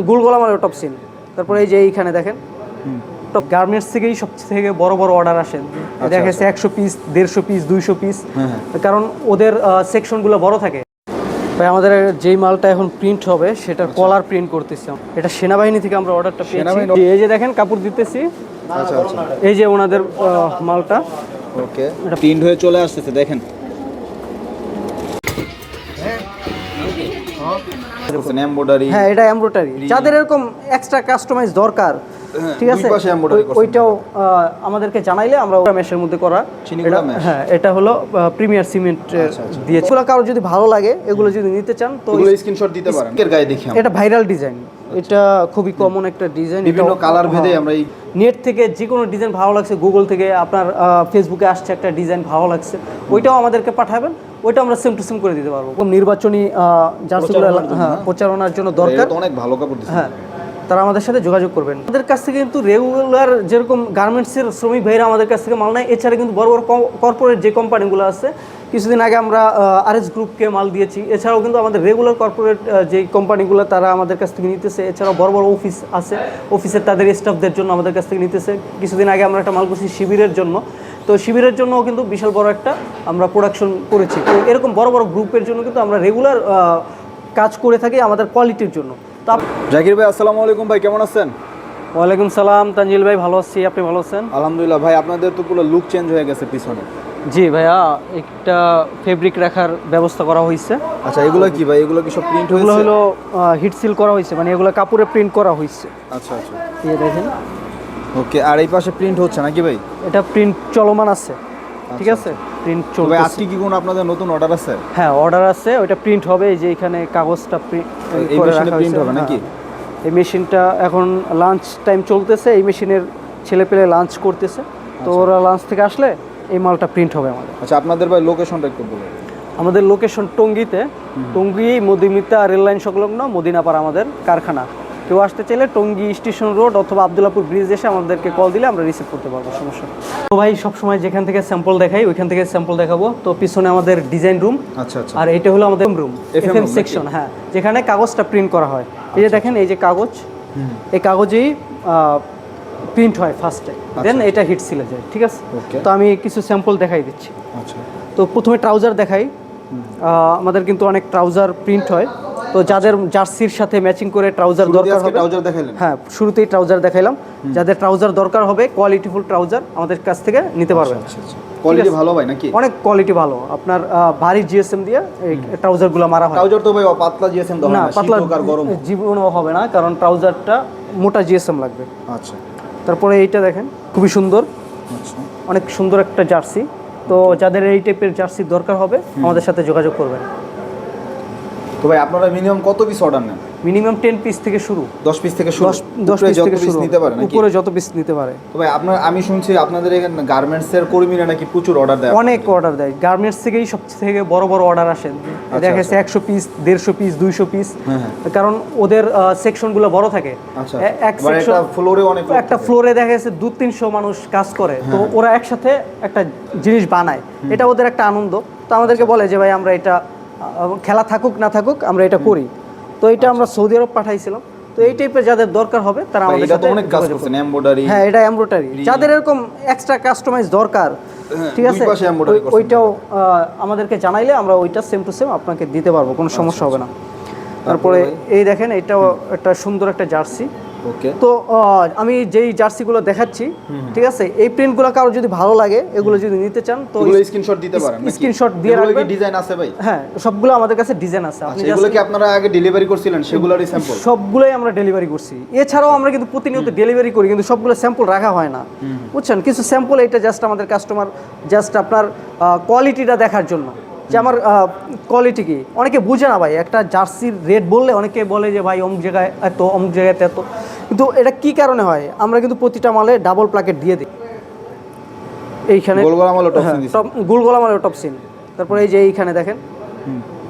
গোল গলা মালের top scene. তারপরে এই যে এইখানে দেখেন টপ গার্মেন্টস থেকেই সবথেকে বড় বড় অর্ডার আসে, দেখা গেছে 100 পিস 150 পিস 200 পিস, কারণ ওদের সেকশনগুলো বড় থাকে। ভাই আমাদের যেই মালটা এখন প্রিন্ট হবে সেটার কলার প্রিন্ট করতেছি, এটা সেনাবাহিনী থেকে আমরা অর্ডারটা পেয়েছি। এই যে দেখেন কাপড় দিতেছি, এই যে ওনাদের মালটা ওকে প্রিন্ট হয়ে চলে আসতেছে দেখেন। হ্যাঁ এটা এমব্রয়ডারি, যাদের এরকম এক্সট্রা কাস্টমাইজ দরকার, ঠিক আছে, ওইটাও আমাদেরকে জানাইলে আমরা ওটা মেশের মধ্যে করা। হ্যাঁ এটা হলো প্রিমিয়ার সিমেন্ট দিয়েছি। এগুলো কারো যদি ভালো লাগে, এগুলো যদি নিতে চান তো স্ক্রিনশট দিতে পারেন। এর গায়ে দেখি এটা ভাইরাল ডিজাইন, এটা খুবই কমন একটা ডিজাইন, বিভিন্ন কালার ভেদে আমরা এই নেট থেকে যে কোনো ডিজাইন ভালো লাগছে, গুগল থেকে আপনার ফেসবুকে আসছে একটা ডিজাইন ভালো লাগছে, ওইটাও আমাদেরকে পাঠাবেন, ওইটা আমরা সেম টু সেম করে দিতে পারবো। নির্বাচনী জার্সিগুলো প্রচারণার জন্য দরকার, অনেক ভালো কাপড় দিচ্ছে। হ্যাঁ তারা আমাদের সাথে যোগাযোগ করবেন। আমাদের কাছ থেকে কিন্তু রেগুলার যেরকম গার্মেন্টসের শ্রমিক ভাইরা আমাদের কাছ থেকে মাল নেয়, এছাড়া কিন্তু বড় বড় কর্পোরেট যে কোম্পানিগুলো আছে, কিছুদিন আগে আমরা আরএস গ্রুপকে মাল দিয়েছি, এছাড়াও কিন্তু আমাদের রেগুলার কর্পোরেট যে কোম্পানিগুলো তারা আমাদের কাছ থেকে নিতেছে, এছাড়াও বড় বড় অফিস আছে, অফিসের তাদের স্টাফদের জন্য আমাদের কাছ থেকে নিতেছে। কিছুদিন আগে আমরা একটা মাল করছি শিবিরের জন্য, তো শিবিরের জন্যও কিন্তু বিশাল বড় একটা আমরা প্রোডাকশন করেছি। তো এরকম বড় বড় গ্রুপের জন্য কিন্তু আমরা রেগুলার কাজ করে থাকি আমাদের কোয়ালিটির জন্য। জাকির ভাই আসসালামু আলাইকুম, ভাই কেমন আছেন? ওয়ালাইকুম সালাম তানজিল ভাই, ভালো আছি, আপনি ভালো আছেন? আলহামদুলিল্লাহ। ভাই আপনাদের তো পুরো লুক চেঞ্জ হয়ে গেছে পিছনে। জি ভাইয়া, একটা ফেব্রিক রাখার ব্যবস্থা করা হয়েছে। আচ্ছা এগুলো কি ভাই, এগুলো কি সব প্রিন্ট হয়েছে? এগুলো হলো হিট সিল করা হয়েছে, মানে এগুলো কাপড়ে প্রিন্ট করা হয়েছে। আচ্ছা আচ্ছা এই দেখেন। ওকে, আর এই পাশে প্রিন্ট হচ্ছে নাকি ভাই? এটা প্রিন্ট চলমান আছে, ঠিক আছে, প্রিন্ট চলবে। আজকে কি কোনো আপনাদের নতুন অর্ডার আছে? হ্যাঁ অর্ডার আছে, ওইটা প্রিন্ট হবে। এই যে এখানে কাগজটা এই মেশিনে প্রিন্ট হবে নাকি? এই মেশিনটা এখন লাঞ্চ টাইম চলতেছে, এই মেশিনের ছেলে পেলে লাঞ্চ করতেছে, তো ওরা লাঞ্চ থেকে আসলে এই মালটা প্রিন্ট হবে আমাদের। আচ্ছা আপনাদের ভাই লোকেশনটা একটু বলুন। আমাদের লোকেশন টঙ্গীতে, টঙ্গী মদিমিতা রেল লাইন সংলগ্ন মদিনাপাড়া আমাদের কারখানা। কেউ আসতে চাইলে টঙ্গী স্টেশন রোড অথবা আবদুল্লাপুর ব্রিজ এসে আমাদেরকে কল দিলে আমরা রিসিভ করতে পারবো, সমস্যা। তো ভাই সবসময় যেখান থেকে স্যাম্পল দেখাই ওইখান থেকে স্যাম্পল দেখাবো। তো পিছনে আমাদের ডিজাইন রুম, আচ্ছা আচ্ছা, আর এইটা হলো আমাদের রুম এফএম সেকশন, হ্যাঁ, যেখানে কাগজটা প্রিন্ট করা হয়। এই যে দেখেন, এই যে কাগজ, এই কাগজেই প্রিন্ট হয় ফার্স্টে, দেন এটা হিট সিলে যায়, ঠিক আছে। তো আমি কিছু স্যাম্পল দেখাই দিচ্ছি। আচ্ছা, তো প্রথমে ট্রাউজার দেখাই। আমাদের কিন্তু অনেক ট্রাউজার প্রিন্ট হয়, তো যাদের জার্সির সাথে ম্যাচিং করে ট্রাউজার দরকার হবে, হ্যাঁ শুরুতেই ট্রাউজার দেখাইলাম। যাদের ট্রাউজার দরকার হবে, কোয়ালিটিফুল ট্রাউজার আমাদের কাছ থেকে নিতে পারবেন। কোয়ালিটি ভালো ভাই নাকি? অনেক কোয়ালিটি ভালো, আপনার ভারী জিএসএম দিয়ে এই ট্রাউজারগুলো মারা হয়। ট্রাউজার তো ভাই পাতলা জিএসএম দাও না, পাতলা গরম জীবনও হবে না, কারণ ট্রাউজারটা মোটা জিএসএম লাগবে। আচ্ছা, তারপরে এইটা দেখেন, খুবই সুন্দর, অনেক সুন্দর একটা জার্সি। তো যাদের এই টাইপের জার্সি দরকার হবে আমাদের সাথে যোগাযোগ করবেন। তো ভাই আপনারা মিনিমাম কত পিস অর্ডার নেন? মিনিমাম 10 পিস থেকে শুরু, 10 পিস থেকে শুরু, 10 পিস থেকে শুরু নিতে পারে নাকি? উপরে যত পিস নিতে পারে। তো ভাই আমি শুনছি আপনাদের এখানে গার্মেন্টসের কর্মীরা নাকি প্রচুর অর্ডার দেয়। অনেক অর্ডার দেয়, গার্মেন্টস থেকেই সবথেকে বড় বড় অর্ডার আসে, দেখা গেছে 100 পিস 150 পিস 200 পিস, কারণ ওদের সেকশনগুলো বড় থাকে। এক সেকশন ফ্লোরে অনেক, একটা ফ্লোরে দেখা গেছে 200-300 মানুষ কাজ করে, তো ওরা একসাথে একটা জিনিস বানায়, এটা ওদের একটা আনন্দ। তো আমাদেরকে বলে যে ভাই আমরা এটা খেলা থাকুক না থাকুক আমরা এটা করি, তো এটা আমরা সৌদি আরব পাঠাইছিলাম। তো এই টাইপের যাদের দরকার হবে তারা আমাদের সাথে অনেক কাজ করছেন, এমব্রয়ডারি। হ্যাঁ এটা এমব্রয়ডারি, যাদের এরকম এক্সট্রা কাস্টমাইজ দরকার, ঠিক আছে, ওইটাও আমাদেরকে জানাইলে আমরা ওইটা সেম টু সেম আপনাকে দিতে পারবো, কোনো সমস্যা হবে না। তারপরে এই দেখেন, এটাও একটা সুন্দর একটা জার্সি। তো আমি যেই জার্সিগুলো দেখাচ্ছি, ঠিক আছে, এই প্রিন্টগুলো কারো যদি ভালো লাগে, এগুলো যদি নিতে চান তো স্ক্রিনশট দিতে পারেন, স্ক্রিনশট দিয়ে রাখবেন। ডিজাইন আছে ভাই? হ্যাঁ সবগুলো আমাদের কাছে ডিজাইন আছে। আপনি এগুলো কি আপনারা আগে ডেলিভারি করছিলেন? সেগুলোরই স্যাম্পল সবগুলোই আমরা ডেলিভারি করছি। এছাড়াও আমরা কিন্তু প্রতিনিয়ত ডেলিভারি করি, কিন্তু সবগুলো স্যাম্পল রাখা হয় না, বুঝছেন। কিছু স্যাম্পল এটা জাস্ট আমাদের কাস্টমার জাস্ট আপনার কোয়ালিটিটা দেখার জন্য, যে আমার কোয়ালিটি কি। অনেকে বুঝে না ভাই, একটা জার্সির রেট বললে অনেকে বলে যে ভাই অমুক জায়গায় এত, অমুক জায়গায় এত, কিন্তু এটা কি কারণে হয়, আমরা কিন্তু প্রতিটা মালে ডাবল প্লাকেট দিয়ে দিই। এইখানে গোল গলা মালের টপ সিন, তারপরে এই যে এইখানে দেখেন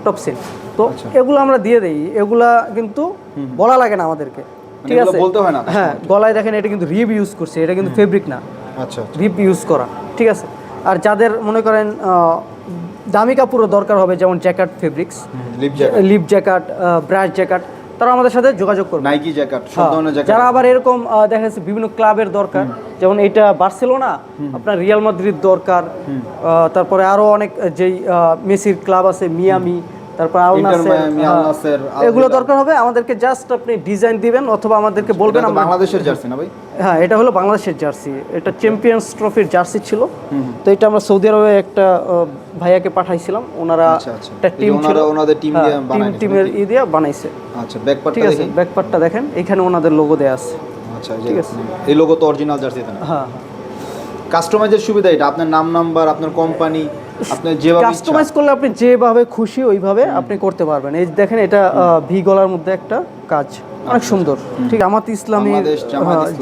টপ সিন। তো এগুলো আমরা দিয়ে দিই, এগুলা কিন্তু বলা লাগে না আমাদেরকে, ঠিক আছে, বলতে হয় না। হ্যাঁ গলায় দেখেন, এটা কিন্তু রিব ইউজ করছে, এটা কিন্তু ফেব্রিক না, আচ্ছা রিব ইউজ করা, ঠিক আছে। আর যাদের মনে করেন দামি কাপড়ও দরকার হবে, যেমন jacket fabrics, lip jacket, brush jacket, তারা আমাদের সাথে যোগাযোগ করবে। নাইকি জ্যাকেট, সব হ্যাঁ, ধরনের জ্যাকেট। যারা আবার এরকম দেখা যাচ্ছে বিভিন্ন ক্লাবের দরকার, যেমন এটা বার্সেলোনা, আপনার রিয়াল মাদ্রিদ দরকার, তারপরে আরো অনেক যেই মেসির ক্লাব আছে, মিয়ামি, তারপর আল নাসের, এগুলো দরকার হবে। আমাদেরকে জাস্ট আপনি ডিজাইন দিবেন অথবা আমাদেরকে বলবেন। আমরা বাংলাদেশের জার্সি না ভাই? হ্যাঁ, এটা হলো বাংলাদেশের জার্সি। এটা চ্যাম্পিয়ন্স ট্রফির জার্সি ছিল। তো এটা আমরা সৌদি আরবে একটা ভাইয়াকে পাঠাইছিলাম, ওনারা একটা টিম ছিল, ওনাদের টিম দিয়ে বানাইছে, টিমের দিয়ে বানাইছে। আচ্ছা, ব্যাকপার্টটা দেখেন, ব্যাকপার্টটা দেখেন, এখানে ওনাদের লোগো দেয়া আছে। আচ্ছা, ঠিক আছে, এই লোগো তো অরিজিনাল জার্সিতে না? হ্যাঁ, কাস্টমাইজের সুবিধা এটা, আপনার নাম নাম্বার, আপনার কোম্পানি, আপনি যেভাবে কাস্টমাইজ করলে আপনি যেভাবে খুশি ওইভাবে আপনি করতে পারবেন। এই দেখেন, এটা ভি গলার মধ্যে একটা কাজ, অনেক সুন্দর। ঠিক,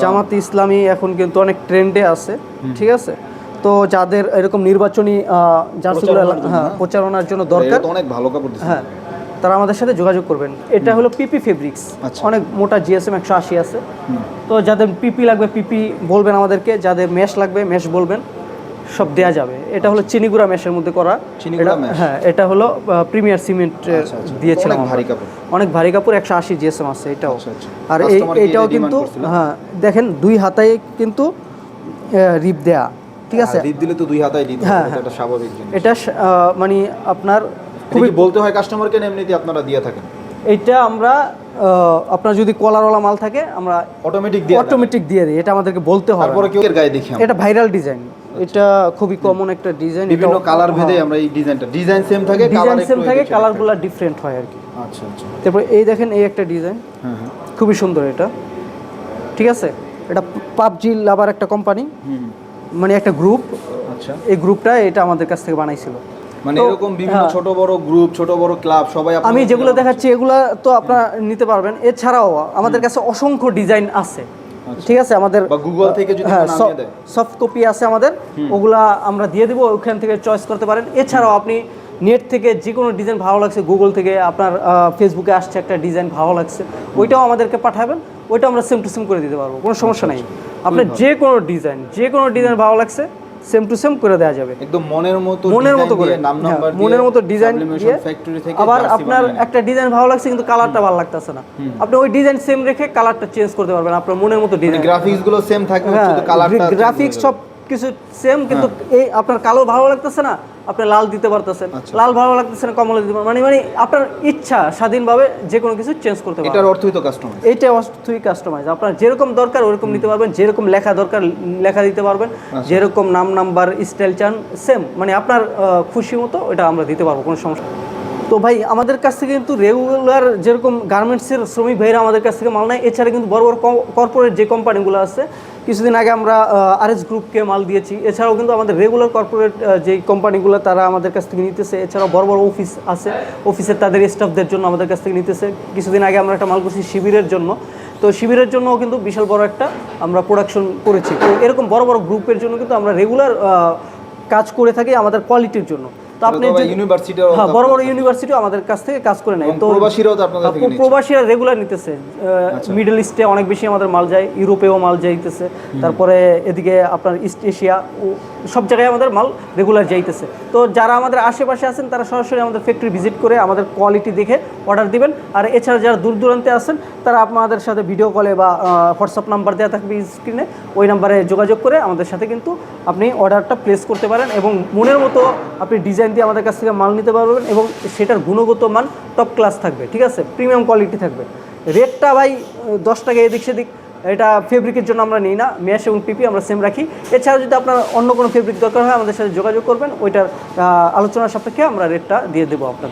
জামাত ইসলামী এখন কিন্তু অনেক ট্রেন্ডে আছে, ঠিক আছে। তো যাদের এরকম নির্বাচনী জার্সিগুলো প্রচারণার জন্য দরকার, অনেক ভালো কাপড় দিচ্ছে, হ্যাঁ, তারা আমাদের সাথে যোগাযোগ করবেন। এটা হলো পিপি ফেব্রিক্স, অনেক মোটা জিএসএম 180 আছে। তো যাদের পিপি লাগবে পিপি বলবেন আমাদেরকে, যাদের মেশ লাগবে মেশ বলবেন, সব দেয়া যাবে। এটা হলো চিনিগুড়া মেশের মধ্যে করা। হ্যাঁ, এটা হলো প্রিমিয়ার সিমেন্ট দিয়েছিলাম, অনেক ভারী কাপড়, 180 জিএসএম আছে এটাও। আর এইটাও কিন্তু হ্যাঁ দেখেন, 2 হাতায় কিন্তু রিপ দেয়া, ঠিক আছে। রিপ দিলে তো 2 হাতায় দিতে হবে, এটা স্বাভাবিক জিনিস। এটা মানে আপনার খুবই বলতে হয় কাস্টমারকে, এমনিতে আপনারা দিয়ে থাকেন? এইটা আমরা আপনার যদি কলারওয়ালা মাল থাকে আমরা অটোমেটিক দিয়ে দিই, এটা আমাদেরকে বলতে হবে। তারপরে কি এর গায়ে দেখি, এটা ভাইরাল ডিজাইন, এটা খুবই কমন একটা ডিজাইন। বিভিন্ন কালার ভেদে আমরা এই ডিজাইন সেম থাকে, কালারগুলো ডিফারেন্ট হয় আর কি। আচ্ছা আচ্ছা। তারপর এই দেখেন, এই একটা ডিজাইন, খুবই সুন্দর এটা, ঠিক আছে। এটা পাবজি লাভার একটা কোম্পানি, মানে একটা গ্রুপ। আচ্ছা, এই গ্রুপটা এটা আমাদের কাছ থেকে বানাইছিল। মানে এরকম বিভিন্ন ছোট বড় গ্রুপ, ছোট বড় ক্লাব, সবাই আমি যেগুলো দেখাচ্ছি এগুলো তো আপনারা নিতে পারবেন। এছাড়াও আমাদের কাছে অসংখ্য ডিজাইন আছে, ঠিক আছে। আমাদের গুগল থেকে যদি নামিয়ে দেয়, সফট কপি আছে আমাদের, ওগুলা আমরা দিয়ে দিব, ওখান থেকে চয়েস করতে পারেন। এছাড়াও আপনি নেট থেকে যে কোনো ডিজাইন ভালো লাগছে, গুগল থেকে আপনার ফেসবুকে আসছে একটা ডিজাইন ভালো লাগছে, ওইটাও আমাদেরকে পাঠাবেন, ওইটা আমরা সেম টু সেম করে দিতে পারবো, কোনো সমস্যা নেই। আপনার যে কোনো ডিজাইন ভালো লাগছে সেম টু সেম করে দেওয়া যাবে, একদম মনের মতো করে, নাম নাম্বার দিয়ে, মনের মতো ডিজাইন দিয়ে। ফ্যাক্টরি থেকে আবার আপনার একটা ডিজাইন ভালো লাগছে কিন্তু কালারটা ভালো লাগতেছে না, আপনি ওই ডিজাইন সেম রেখে কালারটা চেঞ্জ করতে পারবেন আপনার মনের মতো ডিজাইন। গ্রাফিক্স গুলো সেম থাকবে, শুধু কালারটা, গ্রাফিক্স সব কিছু সেম, কিন্তু এই আপনার কালো ভালো লাগতেছে না, আপনি লাল দিতে পারতেছেন, লাল ভালো লাগতেছে না কমলা দিতে পারবেন, মানে আপনার ইচ্ছা স্বাধীনভাবে যে কোনো কিছু চেঞ্জ করতে পারবেন। এটার অর্থই তো কাস্টমাইজ, এইটা অর্থই কাস্টমাইজ। আপনার যেরকম দরকার ওরকম নিতে পারবেন, যেরকম লেখা দরকার লেখা দিতে পারবেন, যেরকম নাম নাম্বার স্টাইল চান সেম, মানে আপনার খুশি মতো এটা আমরা দিতে পারবো, কোনো সমস্যা। তো ভাই আমাদের কাছ থেকে কিন্তু রেগুলার যেরকম গার্মেন্টসের শ্রমিক ভাইরা আমাদের কাছ থেকে মাল নেয়, এছাড়া কিন্তু বড় বড় কর্পোরেট যে কোম্পানিগুলো আছে, কিছুদিন আগে আমরা আরএস গ্রুপকে মাল দিয়েছি। এছাড়াও কিন্তু আমাদের রেগুলার কর্পোরেট যে কোম্পানিগুলো তারা আমাদের কাছ থেকে নিতেছে। এছাড়াও বড় বড় অফিস আছে, অফিসের তাদের স্টাফদের জন্য আমাদের কাছ থেকে নিতেছে। কিছুদিন আগে আমরা একটা মাল করছি শিবিরের জন্য, তো শিবিরের জন্যও কিন্তু বিশাল বড় একটা আমরা প্রোডাকশন করেছি। তো এরকম বড় বড় গ্রুপের জন্য কিন্তু আমরা রেগুলার কাজ করে থাকি আমাদের কোয়ালিটির জন্য। তো আপনি বড় বড় ইউনিভার্সিটিও আমাদের কাছ থেকে কাজ করে নেয়। তো প্রবাসীরা রেগুলার নিতেছে, মিডল ইস্টে অনেক বেশি আমাদের মাল যায়, ইউরোপেও মাল যাইতেছে, তারপরে এদিকে আপনার ইস্ট এশিয়া সব জায়গায় আমাদের মাল রেগুলার যাইতেছে। তো যারা আমাদের আশেপাশে আছেন তারা সরাসরি আমাদের ফ্যাক্টরি ভিজিট করে আমাদের কোয়ালিটি দেখে অর্ডার দিবেন। আর এছাড়া যারা দূর দূরান্তে আছেন তারা আপনাদের সাথে ভিডিও কলে বা হোয়াটসঅ্যাপ নাম্বার দেওয়া থাকবে স্ক্রিনে, ওই নাম্বারে যোগাযোগ করে আমাদের সাথে কিন্তু আপনি অর্ডারটা প্লেস করতে পারেন এবং মনের মতো আপনি ডিজাইন দিয়ে আমাদের কাছ থেকে মাল নিতে পারবেন এবং সেটার গুণগত মান টপ ক্লাস থাকবে, ঠিক আছে, প্রিমিয়াম কোয়ালিটি থাকবে। রেটটা ভাই 10 টাকা এদিক সেদিক, এটা ফেব্রিকের জন্য আমরা নিই না, মেশ এবং পিপি আমরা সেম রাখি। এছাড়া যদি আপনার অন্য কোনো ফেব্রিক দরকার হয় আমাদের সাথে যোগাযোগ করবেন, ওইটার আলোচনার সাপেক্ষে আমরা রেটটা দিয়ে দেবো আপনাদের।